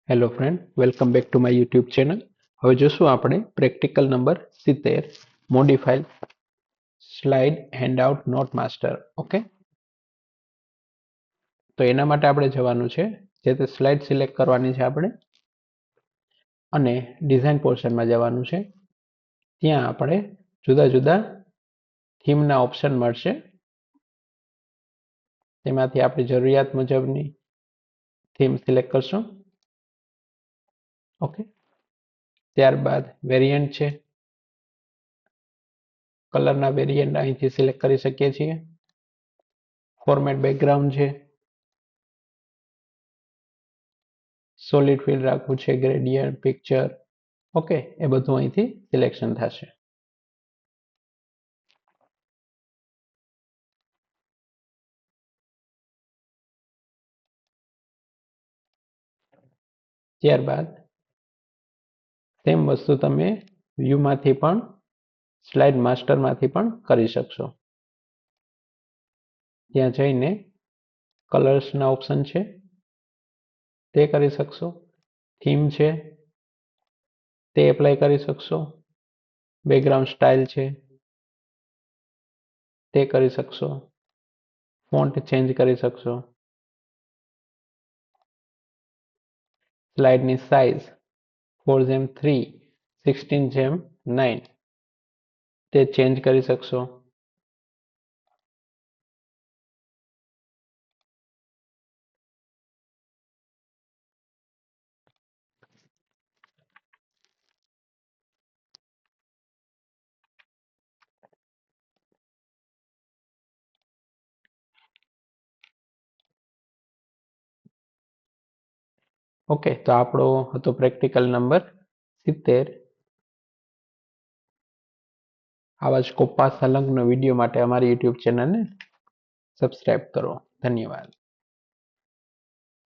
Hello friend, welcome back to my YouTube channel. હવે જોશું આપણે practical number 70 modified slide handout note master. Okay, તો એના માટે આપણે જવાનું છે જે તે સ્લાઇડ સિલેક્ટ કરવાની છે આપણે અને ડિઝાઇન પોર્શનમાં જવાનું છે. ત્યાં આપણે જુદા જુદા થીમના ઓપ્શન મળશે. તેમાંથી આપણી જરૂરિયાત મુજબની થીમ સિલેક્ટ કરશું. ઓકે, ત્યારબાદ વેરિયન્ટ છે, કલરના વેરિયન્ટ અહીંથી સિલેક્ટ કરી શકીએ છીએ. ફોર્મેટ બેકગ્રાઉન્ડ છે, સોલિડ ફિલ રાખવું છે, ગ્રેડિયન્ટ પિક્ચર. ઓકે, એ બધું અહીંથી સિલેક્શન થશે. ત્યારબાદ સેમ વસ્તુ તમે વ્યૂમાંથી પણ સ્લાઇડ માસ્ટરમાંથી પણ કરી શકશો. ત્યાં જઈને કલર્સના ઓપ્શન છે તે કરી શકશો. થીમ છે તે એપ્લાય કરી શકશો. બેકગ્રાઉન્ડ સ્ટાઇલ છે તે કરી શકશો. ફોન્ટ ચેન્જ કરી શકશો. સ્લાઇડની સાઇઝ 4:3 16:9 તે ચેન્જ કરી શકશો. ઓકે, તો આપણો હતો પ્રેક્ટિકલ નંબર 70. આવા જ કોપા સંલગ્ન વિડીયો માટે અમારી યુટ્યુબ ચેનલને સબસ્ક્રાઇબ કરો. ધન્યવાદ.